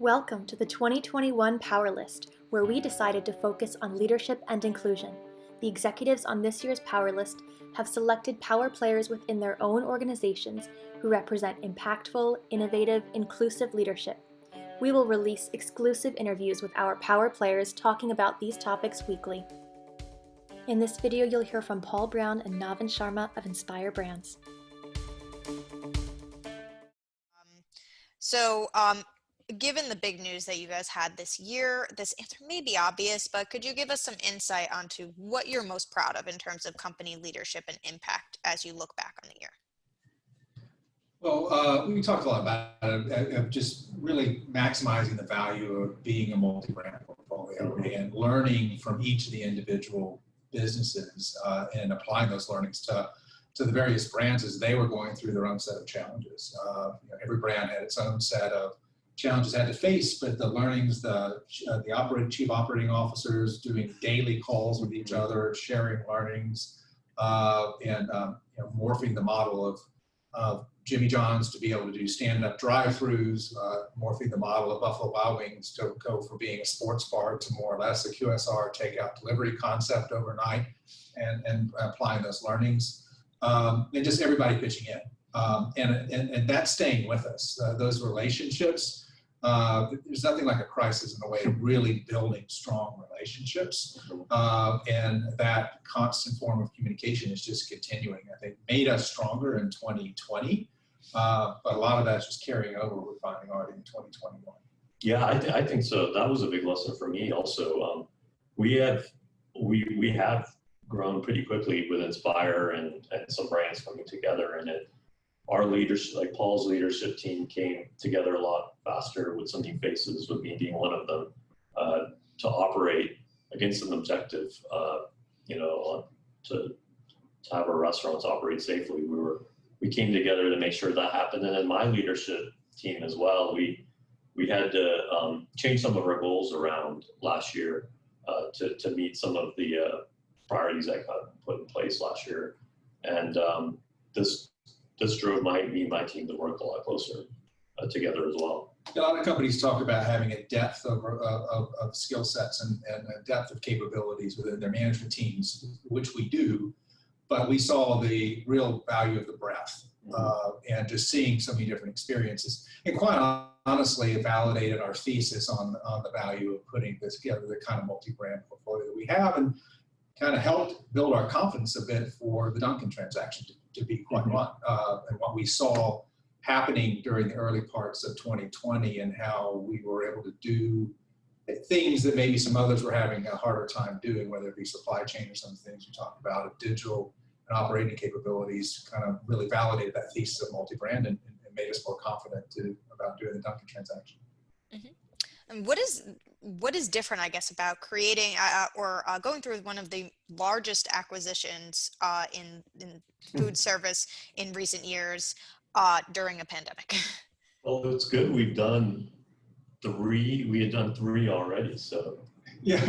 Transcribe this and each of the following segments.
Welcome to the 2021 Power List, where we decided to focus on leadership and inclusion. The executives on this year's Power List have selected power players within their own organizations who represent impactful, innovative, inclusive leadership. We will release exclusive interviews with our power players talking about these topics weekly. In this video, you'll hear from Paul Brown and Navin Sharma of Inspire Brands. Given the big news that you guys had this year, this answer may be obvious, but could you give us some insight onto what you're most proud of in terms of company leadership and impact as you look back on the year? Well, we talked a lot about it, of just really maximizing the value of being a multi-brand portfolio and learning from each of the individual businesses and applying those learnings to the various brands as they were going through their own set of challenges. Every brand had its own set of challenges it had to face, but the learnings, the chief operating officers doing daily calls with each other, sharing learnings, and morphing the model of Jimmy John's to be able to do stand-up drive-throughs, morphing the model of Buffalo Wild Wings to go from being a sports bar to more or less a QSR takeout delivery concept overnight, and applying those learnings, and just everybody pitching in, and that's staying with us. Those relationships. There's nothing like a crisis in the way of really building strong relationships, and that constant form of communication is just continuing. I think made us stronger in 2020, but a lot of that's just carrying over, we're finding already in 2021. Yeah, I think so. That was a big lesson for me also. We have grown pretty quickly with Inspire and some brands coming together, and our leadership, like Paul's leadership team, came together a lot faster with some new faces, with me being one of them, to operate against an objective, to have our restaurants operate safely. We came together to make sure that happened. And then my leadership team as well, we had to change some of our goals around last year to meet some of the priorities that got put in place last year. And this drove my team to work a lot closer together as well. A lot of companies talk about having a depth of skill sets and a depth of capabilities within their management teams, which we do, but we saw the real value of the breadth and just seeing so many different experiences. And quite honestly, it validated our thesis on the value of putting this together, the kind of multi-brand portfolio that we have, and kind of helped build our confidence a bit for the Dunkin transaction, to be quite blunt, and what we saw happening during the early parts of 2020 and how we were able to do things that maybe some others were having a harder time doing, whether it be supply chain or some things we talked about, digital and operating capabilities, kind of really validated that thesis of multi-brand and made us more confident about doing the Dunkin transaction. Mm-hmm. And what is different, I guess, about creating or going through one of the largest acquisitions in food service in recent years during a pandemic? Well, it's good. We had done three already, so. Yeah,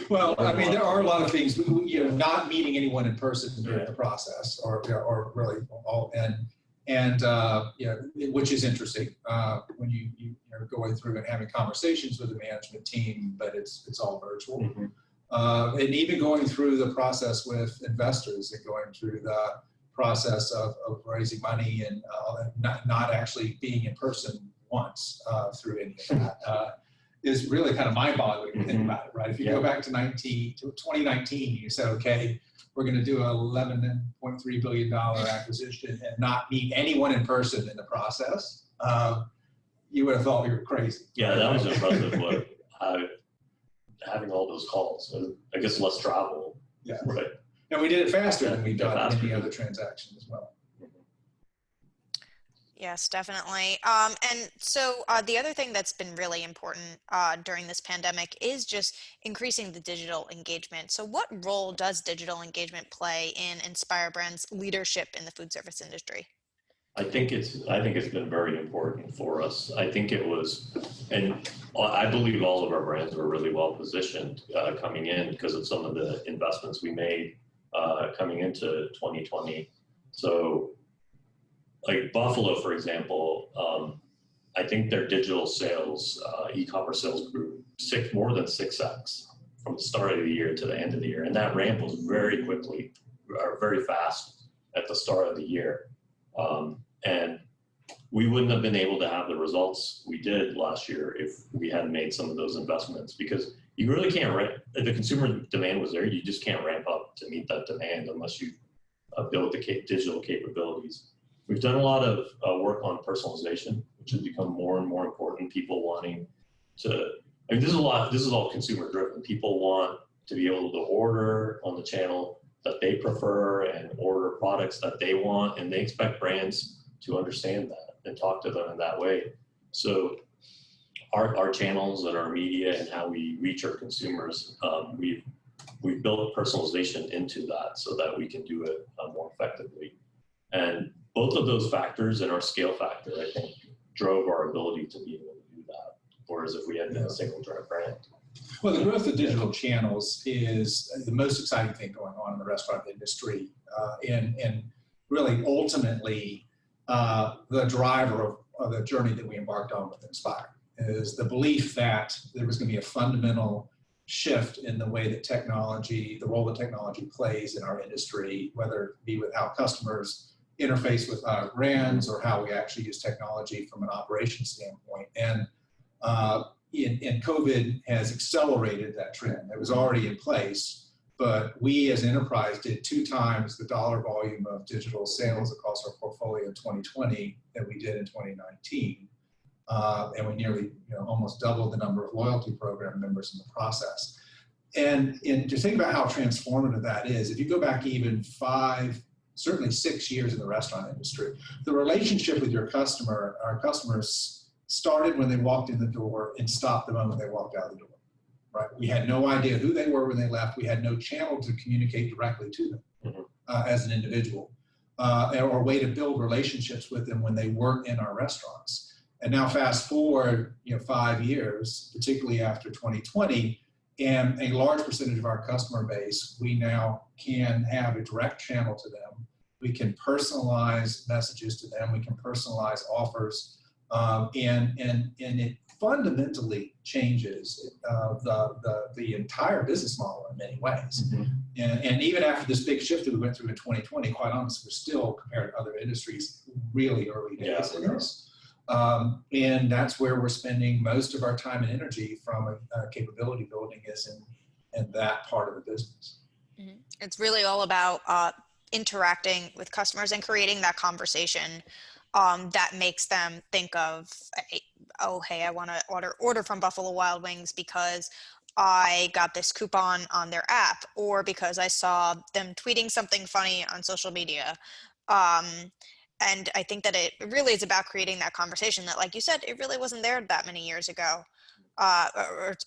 well, I mean, there are a lot of ththings, not meeting anyone in person during the process, or really all, which is interesting when you're going through and having conversations with the management team, but it's all virtual. Mm-hmm. And even going through the process with investors and going through the process of raising money and not actually being in person once through any of that is really kind of mind-boggling to think about it, right? If you go back to 2019, you said, okay, we're going to do an $11.3 billion acquisition and not meet anyone in person in the process, you would have thought we were crazy. Yeah, that was impressive. Having all those calls, I guess less travel. Yeah, right. And we did it faster than we've done any other transaction as well. Yes, definitely. And so the other thing that's been really important during this pandemic is just increasing the digital engagement. So what role does digital engagement play in Inspire Brands' leadership in the food service industry? I think it's been very important for us. I think it was, and I believe all of our brands were really well positioned coming in because of some of the investments we made coming into 2020. So like Buffalo, for example, I think their digital sales, e-commerce sales grew more than 6x from the start of the year to the end of the year. And that ramp was very quickly, or very fast at the start of the year. And we wouldn't have been able to have the results we did last year if we hadn't made some of those investments, because you really can't if the consumer demand was there, you just can't ramp up to meet that demand unless you build the digital capabilities. We've done a lot of work on personalization, which has become more and more important. People wanting to, I mean, this is all consumer driven. People want to be able to order on the channel that they prefer and order products that they want, and they expect brands to understand that and talk to them in that way. So our channels and our media and how we reach our consumers, we've built personalization into that so that we can do it more effectively. And both of those factors and our scale factor, I think, drove our ability to be able to do that. Whereas if we had been a single direct brand. Well, the growth of digital channels is the most exciting thing going on in the restaurant industry, and really ultimately the driver of the journey that we embarked on with Inspire is the belief that there was going to be a fundamental shift in the way that the role that technology plays in our industry, whether it be with how customers interface with our brands or how we actually use technology from an operations standpoint. And COVID has accelerated that trend. It was already in place, but we as an enterprise did 2 times the dollar volume of digital sales across our portfolio in 2020 than we did in 2019. And we nearly, almost doubled the number of loyalty program members in the process. And to think about how transformative that is, if you go back even 5, certainly 6 years in the restaurant industry, the relationship with your customer, our customers started when they walked in the door and stopped the moment they walked out the door, right? We had no idea who they were when they left. We had no channel to communicate directly to them as an individual, or a way to build relationships with them when they weren't in our restaurants. And now fast forward, 5 years, particularly after 2020, and a large percentage of our customer base, we now can have a direct channel to them. We can personalize messages to them. We can personalize offers, and it fundamentally changes the entire business model in many ways. And even after this big shift that we went through in 2020, quite honestly, we're still, compared to other industries, really early days in this. And that's where we're spending most of our time and energy from a capability building is in that part of the business. It's really all about interacting with customers and creating that conversation that makes them think of, oh, hey, I want to order from Buffalo Wild Wings because I got this coupon on their app, or because I saw them tweeting something funny on social media. And I think that it really is about creating that conversation that, like you said, it really wasn't there that many years ago, or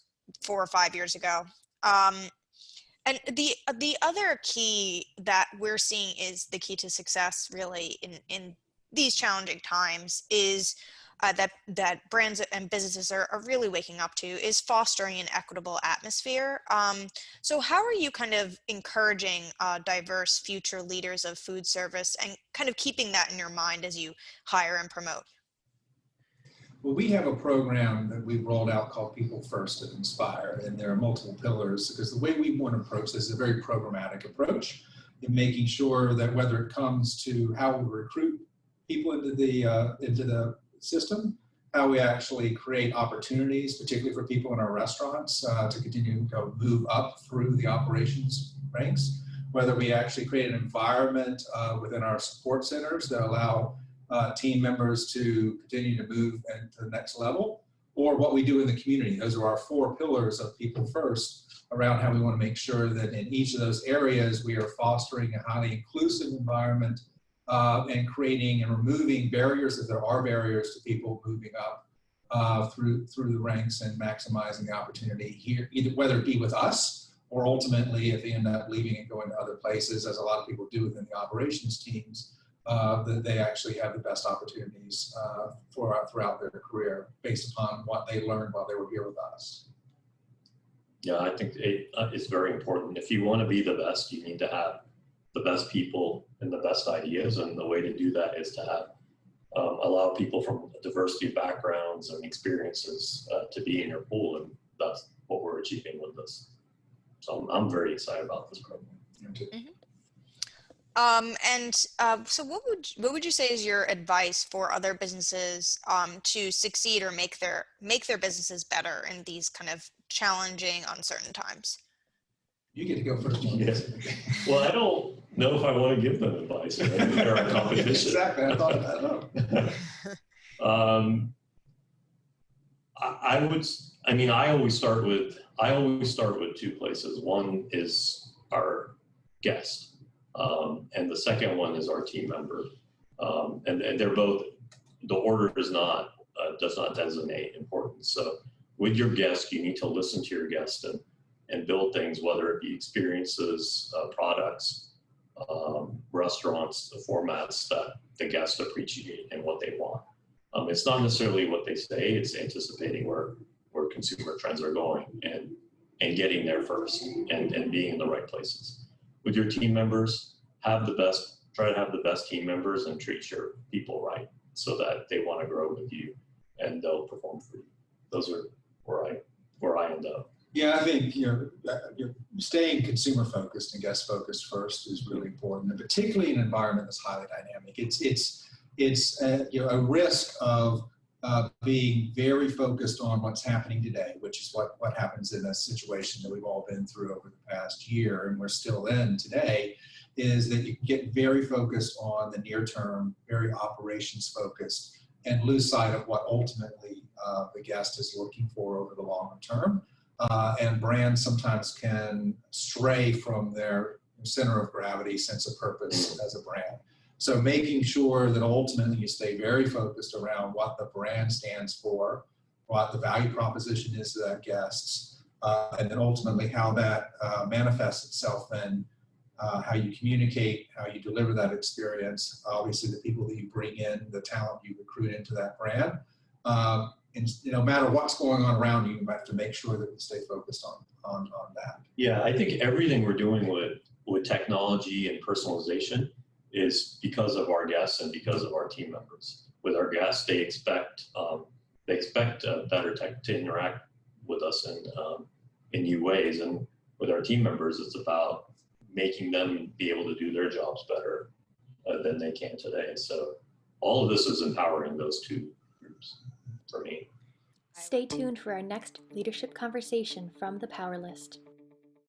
4 or 5 years ago. And the other key that we're seeing is the key to success really in these challenging times is that brands and businesses are really waking up to is fostering an equitable atmosphere. So how are you kind of encouraging diverse future leaders of food service and kind of keeping that in your mind as you hire and promote? Well, we have a program that we've rolled out called People First at Inspire, and there are multiple pillars because the way we want to approach this is a very programmatic approach in making sure that whether it comes to how we recruit people into the system, how we actually create opportunities, particularly for people in our restaurants, to continue to move up through the operations ranks, whether we actually create an environment within our support centers that allow team members to continue to move to the next level, or what we do in the community. Those are our 4 pillars of People First around how we want to make sure that in each of those areas we are fostering a highly inclusive environment and creating and removing barriers if there are barriers to people moving up through the ranks and maximizing the opportunity here, either whether it be with us or ultimately if they end up leaving and going to other places, as a lot of people do within the operations teams, that they actually have the best opportunities throughout their career based upon what they learned while they were here with us. Yeah, I think it's very important. If you want to be the best, you need to have the best people and the best ideas, and the way to do that is to have allow people from a diversity of backgrounds and experiences to be in your pool, and that's what we're achieving with this. So I'm very excited about this program. So what would you say is your advice for other businesses to succeed or make their businesses better in these kind of challenging, uncertain times? You get to go first. Yes. Well, I don't know if I want to give them advice. Right? They're our competition. Exactly. I thought that. I always start with two places. One is our guest, and the second one is our team member. And they're both, the order does not designate importance. So with your guest, you need to listen to your guest and build things, whether it be experiences, products, restaurants, the formats that the guests appreciate and what they want. It's not necessarily what they say, it's anticipating where consumer trends are going and getting there first and being in the right places. With your team members, try to have the best team members and treat your people right so that they want to grow with you and they'll perform for you. Those are where I end up. Yeah, I think you're staying consumer focused and guest focused first is really important, and particularly in an environment that's highly dynamic. It's a risk of being very focused on what's happening today, which is what happens in a situation that we've all been through over the past year, and we're still in today. Is that you can get very focused on the near term, very operations focused, and lose sight of what ultimately the guest is looking for over the longer term. And brands sometimes can stray from their center of gravity, sense of purpose as a brand. So making sure that ultimately you stay very focused around what the brand stands for, what the value proposition is to that guests, and then ultimately how that manifests itself in how you communicate, how you deliver that experience, obviously the people that you bring in, the talent you recruit into that brand. And no matter what's going on around you, you have to make sure that we stay focused on that. Yeah, I think everything we're doing with technology and personalization is because of our guests and because of our team members. With our guests, they expect better tech to interact with us in new ways, and with our team members, it's about making them be able to do their jobs better than they can today. So all of this is empowering those two groups for me. Stay tuned for our next leadership conversation from the Power List.